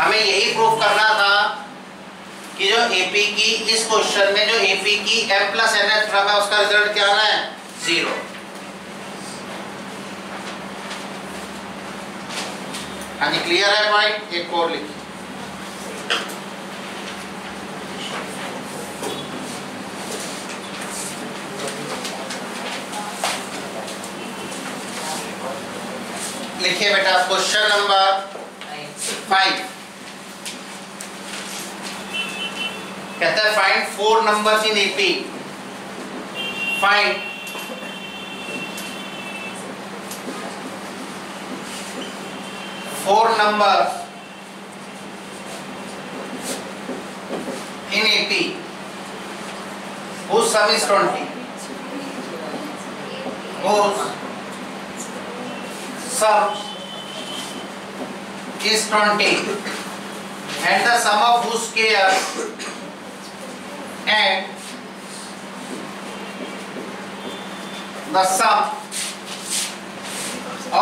हमें यही प्रूफ करना था कि जो एपी की इस क्वेश्चन में जो एपी की m प्लस nth टर्म है उसका रिजल्ट क्या आना है 0। हाँ जी क्लियर है पॉइंट। एक और लिखिए लिखिए बेटा क्वेश्चन नंबर 5 कहता है find 4 numbers in AP. Find 4 numbers in AP whose sum is 20, whose sum is 20 and the sum of whose squares and the sum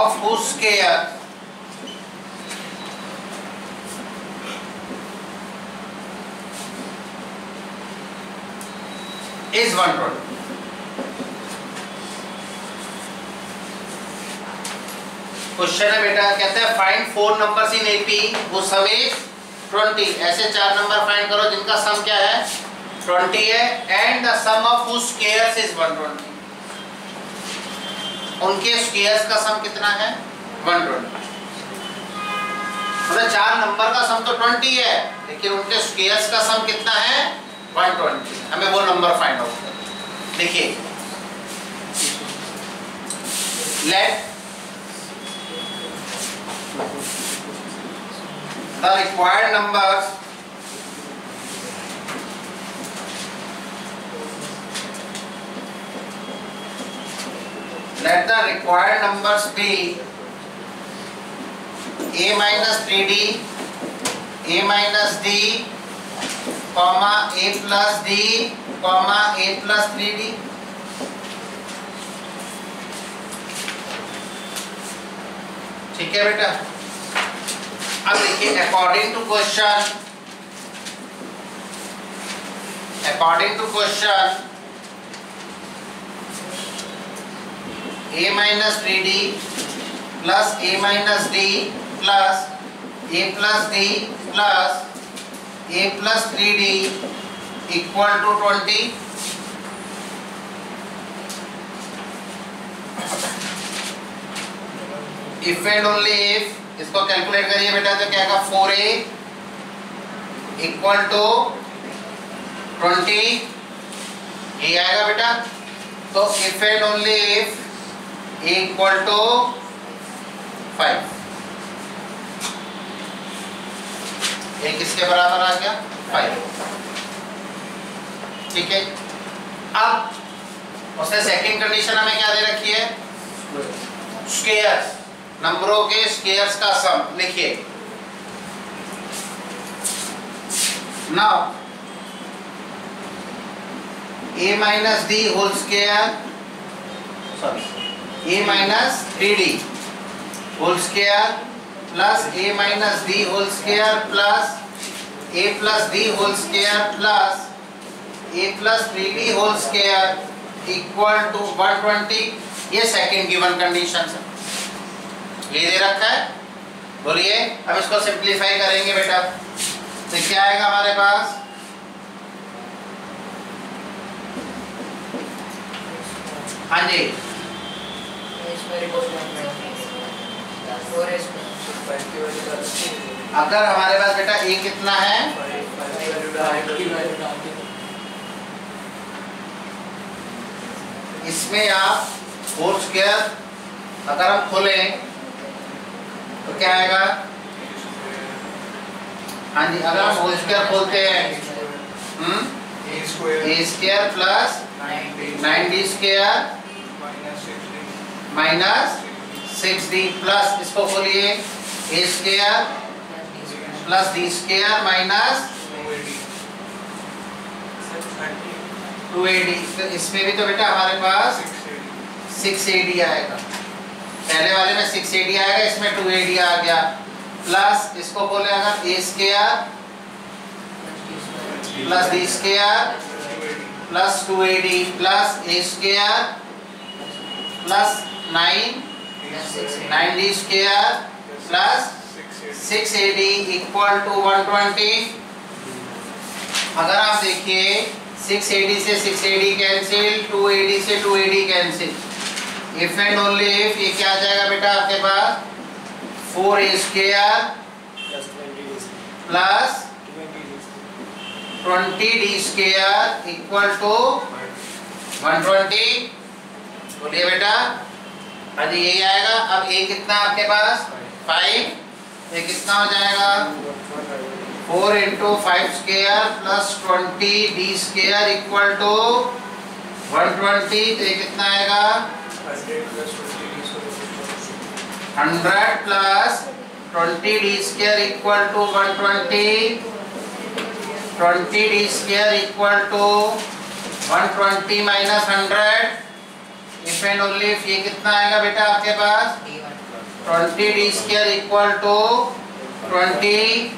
of whose squares is 120। Question है बेटा कहता है फाइंड 4 नंबर्स इन एपी वो सम is 20। ऐसे 4 number find करो जिनका सम क्या है 20 है and the sum of whose squares is 120। उनके स्क्वायर्स का सम कितना है 120। मतलब 4 नंबर का सम तो 20 है लेकिन उनके स्क्वायर्स का सम कितना है 120। हमें वो नंबर फाइंड आउट करना। देखिए let the required numbers be a minus 3d, a minus d, comma a plus d, comma a plus 3d। ठीक है बेटा। अब देखिए according to question a minus 3d plus a minus d plus a plus d plus a plus 3d equal to 20। if and only if इसको calculate करिए बेटा तो क्या आएगा 4a इक्वल टू 20 ये आएगा बेटा। तो if and only if a equal to 5 ये किसके बराबर आ गया 5। ठीक है। अब उसने सेकंड कंडीशन हमें क्या दे रखी है स्क्वायर्स, नंबरों के स्क्वायर्स का सम। लिखिए now a minus d whole square a minus 3d whole square plus a minus d whole square plus a plus d whole square plus a plus 3d whole square equal to 120। ये second given condition है, ये दे रखा है। बोलिए अब इसको simplify करेंगे बेटा तो क्या आएगा हमारे पास हाँ जी अगर हमारे पास बेटा a कितना है इसमें आप होल स्क्वायर अगर हम खोलें तो क्या आएगा हाँ जी अगर हम होल स्क्वायर खोलते हैं a square plus 9d square minus 6d plus इसको खोलिए a square plus d square minus 2ad। तो इसमें भी तो बेटा हमारे पास 6ad आएगा। पहले वाले में 6ad आएगा, इसमें 2ad आ गया। प्लस इसको बोले अगर A square plus D square plus 2AD plus A square plus 9D square plus 6AD equal to 120। अगर आप देखिए 6AD से 6AD कैंसिल, 2AD से 2AD cancel, if and only if ये क्या आ जाएगा बेटा आपके पास 4A square plus 20D square equal to 120। बोलिए बेटा, अभी यही आएगा। अब ए कितना आपके पास 5, ये कितना हो जाएगा 4 into 5 square plus 20D square equal to 120। तो ये कितना आएगा 100 plus 20D square equal to 120। 20D square equal to 120 minus 100। If and only if ये कितना आएगा बेटा आपके पास 20D square equal to 20।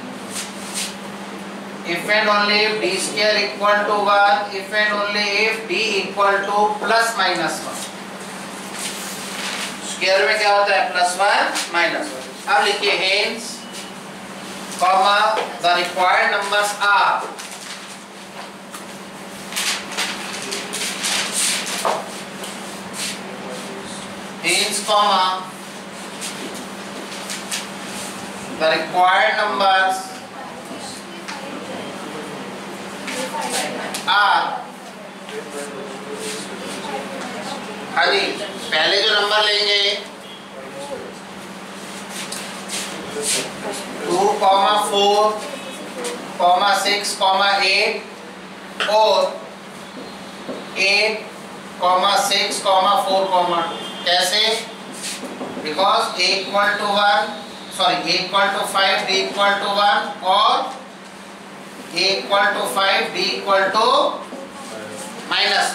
If and only if D square equal to 1। If and only if D equal to plus minus 1। Square में क्या होता है +1 -1। अब लिखिए hence comma the required numbers are hence comma the required numbers are। हाँ जी, पहले जो number लेंगे 2, 4, 6, 8 और 8, 6, 4, 2। कैसे? Because A equal to 1, sorry A equal to 5, D equal to 1 और A equal to 5, D equal to -1।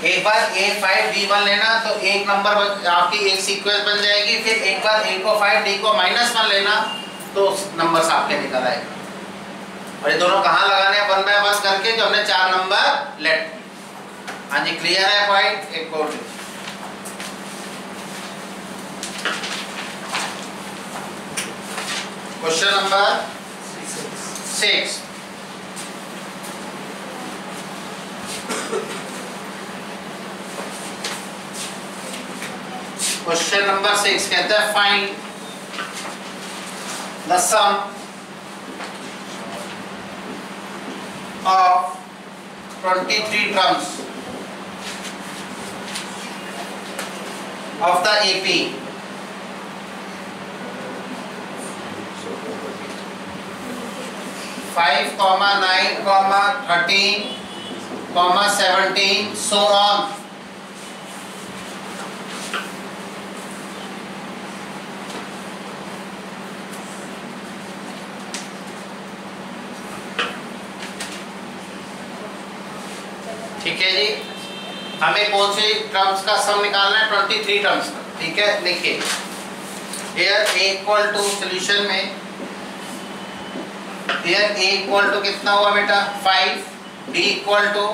एक बार A 5 D 1 लेना तो एक नंबर आपकी एक सीक्वेंस बन जाएगी। फिर एक बार A को 5 D को -1 लेना तो नंबर्स आपके निकल आएगा। और ये दोनों कहाँ लगाने हैं 1 बाय 1 करके, जो हमने 4 नंबर लेट। हाँ जी, क्लियर है पॉइंट? एक और क्वेश्चन नंबर 6। क्वेश्चन नंबर 6 कहता है find the sum of 23 terms of the AP। 5, 9, 13, 17 so on। ठीक है जी, हमें कौन से टर्म्स का सम निकालना है 23 टर्म्स का। ठीक है, लिखिए here A equal to solution में here A इक्वल टू कितना हुआ बेटा 5, D इक्वल टू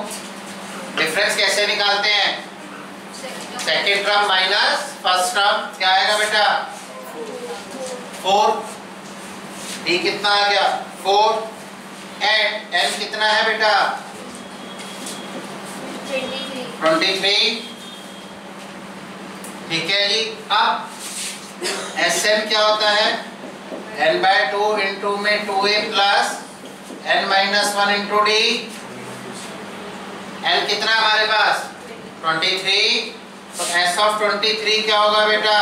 डिफरेंस कैसे निकालते हैं second term minus first term, क्या आएगा बेटा 4, D कितना आ गया 4 एंड N कितना है बेटा 23। ठीक है जी, अब Sn क्या होता है n/2 इंटू में 2a plus n-1 into d। n कितना हमारे पास 23, तो s ऑफ 23 क्या होगा बेटा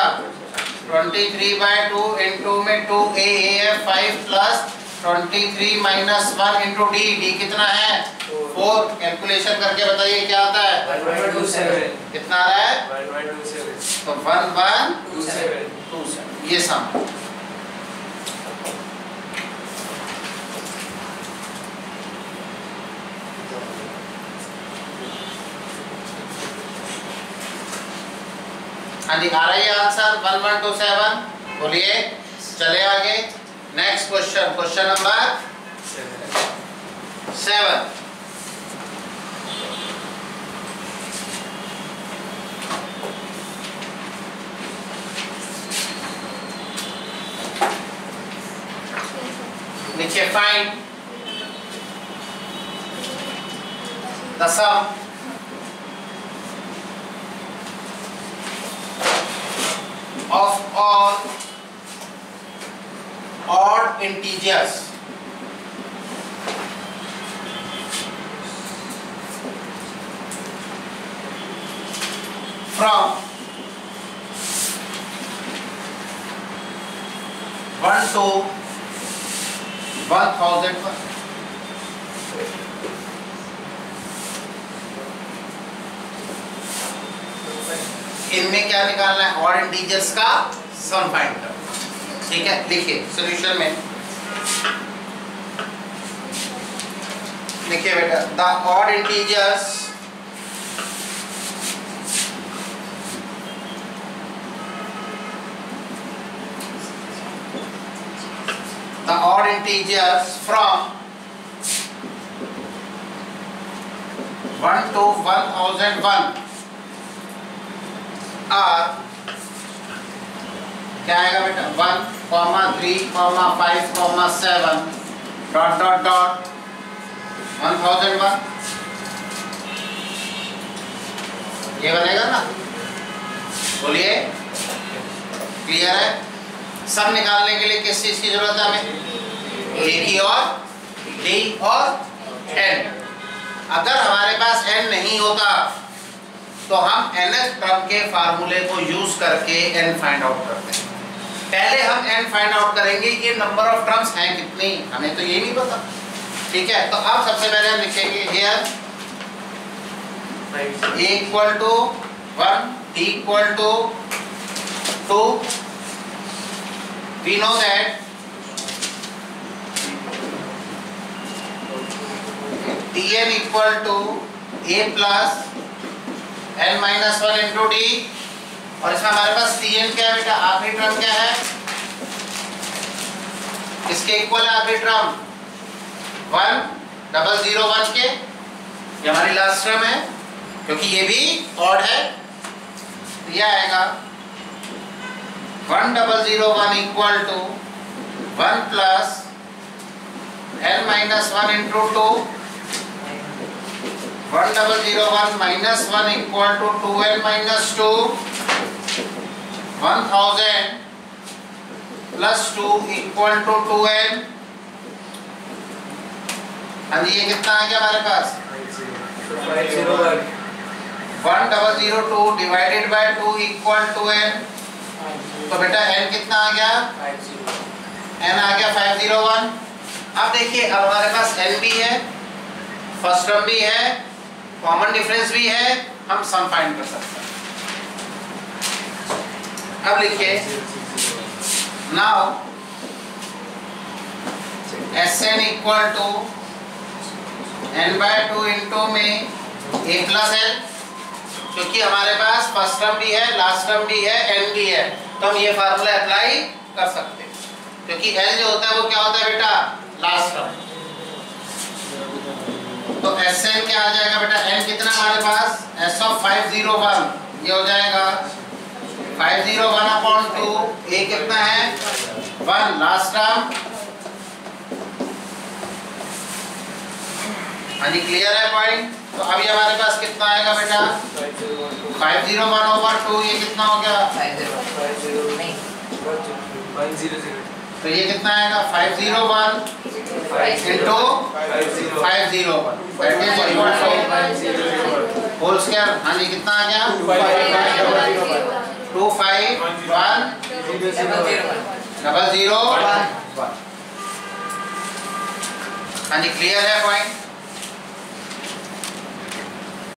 23/2 इंटू में 2a 5 plus 23 - 1 into d। d कितना है 4। कैलकुलेशन करके बताइए क्या आता है 1127। कितना आ रहा है 1127। तो 1127 ये सम। हाँ जी, आ रहा है आंसर 1127। बोलिए चले आगे, नेक्स्ट क्वेश्चन, क्वेश्चन नंबर 7। नीचे find the sum of all odd integers from 1 to 1000। इनमें क्या निकालना है? ऑड इंटीजर्स का सम फाइंड करना। ठीक है, लिखिए सॉल्यूशन में, लिखिए बेटा, the odd integers from 1 to 1001 are क्या आएगा बेटा? 1, 3, 5, 7 डॉट डॉट डॉट 1001। ये बनेगा ना? बोलिए, क्लियर है? सम निकालने के लिए किस चीज की जरूरत है हमें? ए की और डी और एन। अगर हमारे पास एन नहीं होता तो हम nth टर्म के फार्मूले को यूज करके n फाइंड आउट करते हैं। पहले हम n फाइंड आउट करेंगे ये नंबर ऑफ टर्म्स हैं कितनी, हमें तो ये नहीं पता। ठीक है, तो अब सबसे पहले हम लिखेंगे here a equal to 1, t equal to 2। We know that tn equal to a plus n minus 1 into D. और इसमें हमारे पास Tn क्या है बेटा? आखिरी टर्म क्या है? किसके इक्वल है आखिरी टर्म? 1001 के। ये हमारी लास्ट टर्म है क्योंकि ये भी ऑड है। तो यह आएगा 1001 equal to 1 plus n minus 1 into 2। 1001 minus 1 equal to 2n minus 2। 1000 plus 2 equal to 2n। हाँ जी, ये कितना आ गया हमारे पास? 1002 divided by 2 equal to n। तो बेटा n कितना आ गया? n आ गया 501। अब देखिए, अब हमारे पास n भी है, फर्स्ट टर्म भी है, कॉमन डिफरेंस भी है, हम सम फाइंड कर सकते हैं। अब लिखिए, now Sn equal to n/2 into में a प्लस l। क्योंकि हमारे पास फर्स्ट टर्म भी है, लास्ट टर्म भी है, n भी है, तो हम ये फार्मूला अप्लाई कर सकते हैं। क्योंकि l जो होता है वो क्या होता है बेटा? Last term. तो Sn क्या आ जाएगा बेटा? n कितना हमारे पास? S of 501 ये हो जाएगा 501/2। a कितना है? 1 लास्ट टर्म। हाँ जी, क्लियर है पॉइंट? तो अभी हमारे पास कितना आएगा बेटा? 501/2। ये कितना हो गया? 100। तो ये कितना आएगा? 501 into 501 that is equal to whole square। हाँ जी, कितना आ गया? 251/001। हाँ जी, क्लियर है पॉइंट?